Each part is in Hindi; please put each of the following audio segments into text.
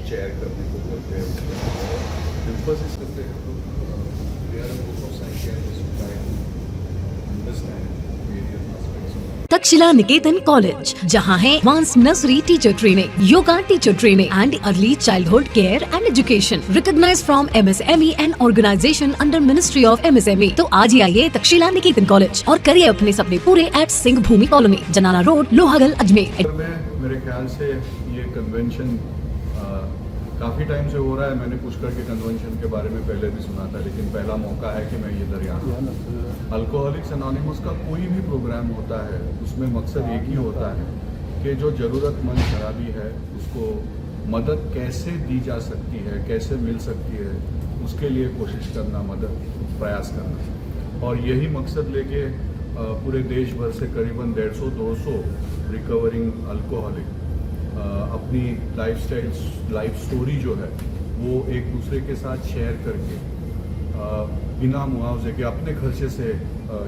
चेयर करने को बोलते हैं, एम्फोसिस करते हैं तो they are group of scientist try to understand various aspects of Takshashila Niketan college, जहां है advance nursery teacher training, yoga teacher training and early childhood care and education, recognised from MSME and organisation under ministry of MSME। तो आज ही आइए तक्षशिला निकेतन कॉलेज और करिए अपने सपने पूरे एट सिंह भूमि कॉलोनी, जनाना रोड, लोहागल, अजमेर। मेरे ख्याल से ये कन्वेंशन काफ़ी टाइम से हो रहा है। मैंने पुष्कर के कन्वेंशन के बारे में पहले भी सुना था, लेकिन पहला मौका है कि मैं इधर यहाँ अल्कोहलिक्स एनोनिमस का कोई भी प्रोग्राम होता है उसमें मकसद एक ही होता है कि जो ज़रूरतमंद शराबी है उसको मदद कैसे दी जा सकती है, कैसे मिल सकती है, उसके लिए कोशिश करना, मदद प्रयास करना। और यही मकसद लेके पूरे देश भर से करीबन 150-200 रिकवरिंग अल्कोहलिक अपनी लाइफ स्टोरी जो है वो एक दूसरे के साथ शेयर करके बिना मुआवजे के अपने खर्चे से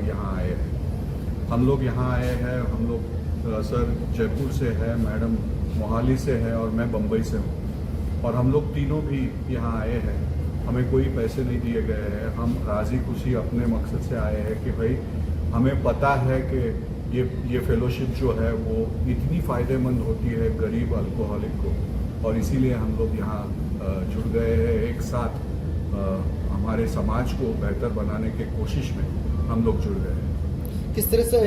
यहाँ आए हैं। हम लोग यहाँ आए हैं, हम लोग सर जयपुर से है, मैडम मोहाली से है और मैं बम्बई से हूँ। और हम लोग तीनों भी यहाँ आए हैं, हमें कोई पैसे नहीं दिए गए हैं। हम राज़ी खुशी अपने मकसद से आए हैं कि भाई हमें पता है कि ये फेलोशिप जो है वो इतनी फ़ायदेमंद होती है गरीब अल्कोहलिक को, और इसीलिए हम लोग यहाँ जुड़ गए हैं एक साथ। हमारे समाज को बेहतर बनाने की कोशिश में हम लोग जुड़ गए हैं। किस तरह से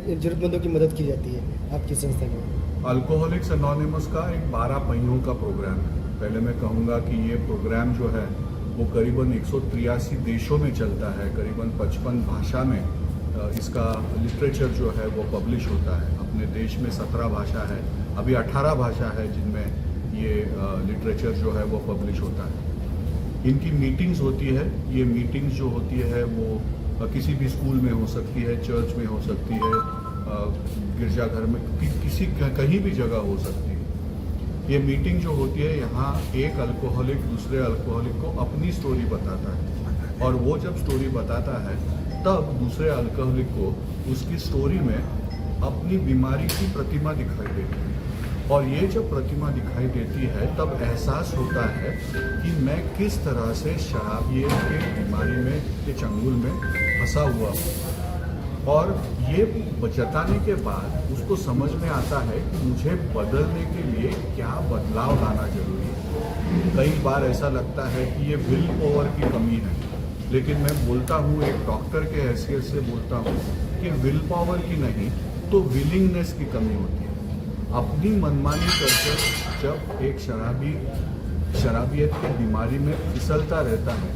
जरूरतमंदों की मदद की जाती है आपकी संस्था में? अल्कोहलिक्स एनोनिमस का एक 12 पहियों का प्रोग्राम है। पहले मैं कहूँगा कि ये प्रोग्राम जो है वो करीबन 183 देशों में चलता है, करीबन 55 भाषा में इसका लिटरेचर जो है वो पब्लिश होता है। अपने देश में 17 भाषा है, अभी 18 भाषा है जिनमें ये लिटरेचर जो है वो पब्लिश होता है। इनकी मीटिंग्स होती है, ये मीटिंग्स जो होती है वो किसी भी स्कूल में हो सकती है, चर्च में हो सकती है, गिरजाघर में, किसी कहीं भी जगह हो सकती है। ये मीटिंग जो होती है यहाँ एक अल्कोहलिक दूसरे अल्कोहलिक को अपनी स्टोरी बताता है, और वो जब स्टोरी बताता है तब दूसरे अल्कोहलिक को उसकी स्टोरी में अपनी बीमारी की प्रतिमा दिखाई देती है। और ये जब प्रतिमा दिखाई देती है तब एहसास होता है कि मैं किस तरह से शराबियत के बीमारी में, के चंगुल में फंसा हुआ हूँ। और ये जताने के बाद उसको समझ में आता है कि मुझे बदलने के लिए क्या बदलाव लाना जरूरी है। कई बार ऐसा लगता है कि ये विल पावर की कमी है, लेकिन मैं बोलता हूँ, एक डॉक्टर के हैसियत से बोलता हूँ कि विल पावर की नहीं तो विलिंगनेस की कमी होती है। अपनी मनमानी करके जब एक शराबियत की बीमारी में फिसलता रहता है,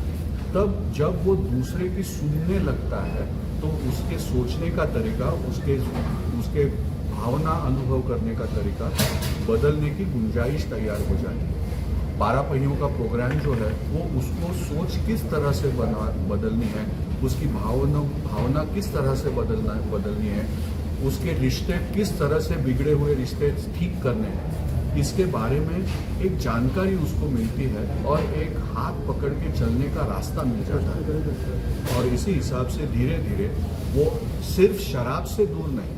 तब जब वो दूसरे की सुनने लगता है तो उसके सोचने का तरीका, उसके भावना अनुभव करने का तरीका बदलने की गुंजाइश तैयार हो जाती है। 12 पहियों का प्रोग्राम जो है वो उसको सोच किस तरह से बदलनी है, उसकी भावना किस तरह से बदलनी है, उसके रिश्ते किस तरह से बिगड़े हुए रिश्ते ठीक करने हैं, इसके बारे में एक जानकारी उसको मिलती है और एक हाथ पकड़ के चलने का रास्ता मिल जाता है। और इसी हिसाब से धीरे धीरे वो सिर्फ शराब से दूर नहीं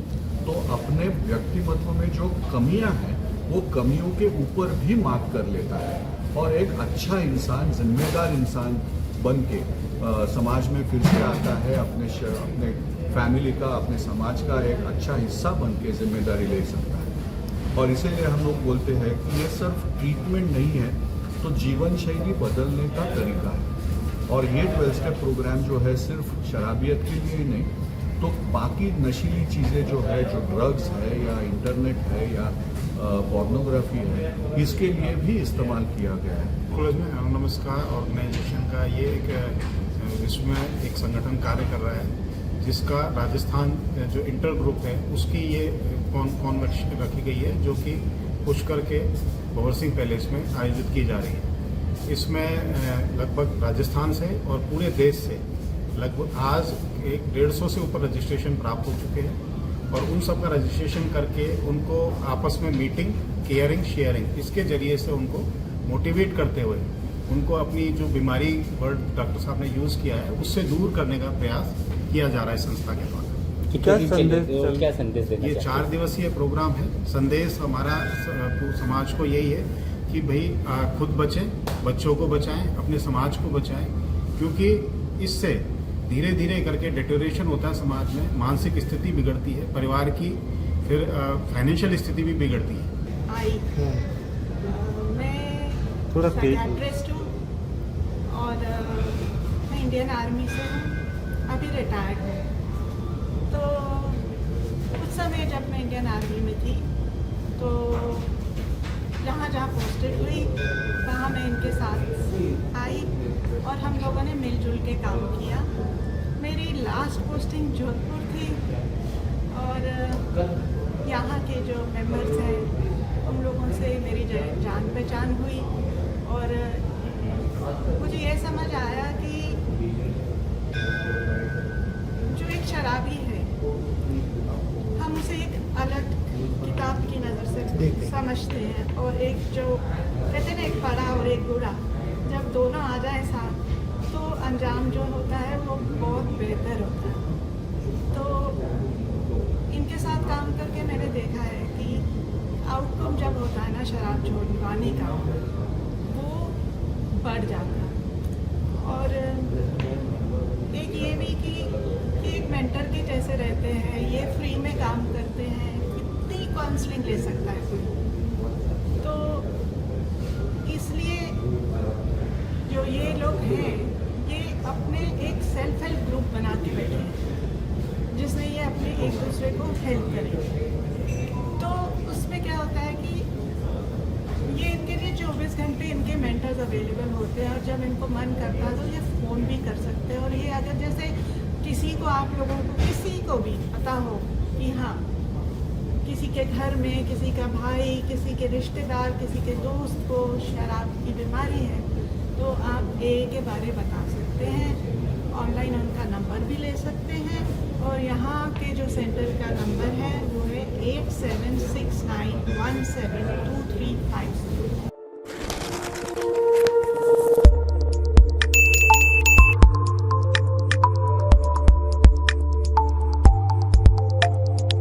तो अपने व्यक्तिमत्व में जो कमियां हैं वो कमियों के ऊपर भी मात कर लेता है और एक अच्छा इंसान, जिम्मेदार इंसान बन के समाज में फिर से आता है। अपने फैमिली का, अपने समाज का एक अच्छा हिस्सा बन के जिम्मेदारी ले सकता है। और इसीलिए हम लोग बोलते हैं कि ये सिर्फ ट्रीटमेंट नहीं है तो जीवन शैली बदलने का तरीका है। और ये 12 स्टेप प्रोग्राम जो है सिर्फ शराबियत के लिए ही नहीं तो बाकी नशीली चीज़ें जो है, जो ड्रग्स है या इंटरनेट है या पोर्नोग्राफी है, इसके लिए भी इस्तेमाल किया गया है। कॉलेज में नमस्कार ऑर्गेनाइजेशन का ये एक विश्व में एक संगठन कार्य कर रहा है, जिसका राजस्थान जो इंटर ग्रुप है उसकी ये कॉन्वेंशन रखी गई है, जो कि पुष्कर के भंवर सिंह पैलेस में आयोजित की जा रही है। इसमें लगभग राजस्थान से और पूरे देश से लगभग आज 150 से ऊपर रजिस्ट्रेशन प्राप्त हो चुके हैं, और उन सब का रजिस्ट्रेशन करके उनको आपस में मीटिंग, केयरिंग, शेयरिंग, इसके जरिए से उनको मोटिवेट करते हुए उनको अपनी जो बीमारी वर्ड डॉक्टर साहब ने यूज़ किया है उससे दूर करने का प्रयास किया जा रहा है संस्था के द्वारा। क्या संदेश देना ये 4 दिवसीय प्रोग्राम है। संदेश हमारा समाज को यही है कि भाई खुद बचें, बच्चों को बचाएं, अपने समाज को बचाएं, क्योंकि इससे धीरे धीरे करके डिटेरियोरेशन होता है समाज में, मानसिक स्थिति बिगड़ती है, परिवार की फिर फाइनेंशियल स्थिति भी बिगड़ती है। आई हाँ, मैं थोड़ा तेज साइकियाट्रिस्ट हूँ और मैं इंडियन आर्मी से हूँ, अभी रिटायर्ड हूँ। तो उस समय जब मैं इंडियन आर्मी में थी तो जहाँ जहाँ पोस्टेड हुई वहाँ मैं इनके साथ आई और हम लोगों ने मिलजुल के काम किया। मेरी लास्ट पोस्टिंग जोधपुर थी और यहाँ के जो मेंबर्स हैं उन लोगों से मेरी जान पहचान हुई और मुझे ये समझ आया कि जो एक शराबी है हम उसे एक अलग किताब की नज़र से समझते हैं और एक जो कहते हैं ना एक बड़ा और एक बुरा, जब दोनों आ जाए साथ तो अंजाम जो होता है वो बहुत बेहतर होता है। तो इनके साथ काम करके मैंने देखा है कि आउटकम जब होता है ना शराब छोड़वाने का वो बढ़ जाता है। और एक ये भी कि एक मेंटर के जैसे रहते हैं, ये फ्री में काम करते हैं, कितनी काउंसलिंग ले सकता है कोई। तो इसलिए जो ये लोग हैं ये अपने एक सेल्फ हेल्प ग्रुप बना के बैठे हैं जिसमें ये अपने एक दूसरे को हेल्प करें। तो उसमें क्या होता है कि ये इनके लिए 24 घंटे इनके मेंटर्स अवेलेबल होते हैं और जब इनको मन करता है तो ये फ़ोन भी कर सकते हैं। और ये अगर जैसे किसी को आप लोगों को किसी को भी पता हो कि हाँ किसी के घर में किसी का भाई, किसी के रिश्तेदार, किसी के दोस्त को शराब की बीमारी है तो आप ए के बारे बता सकते हैं, ऑनलाइन उनका नंबर भी ले सकते हैं और यहाँ के जो सेंटर का नंबर है वो है 8769172350।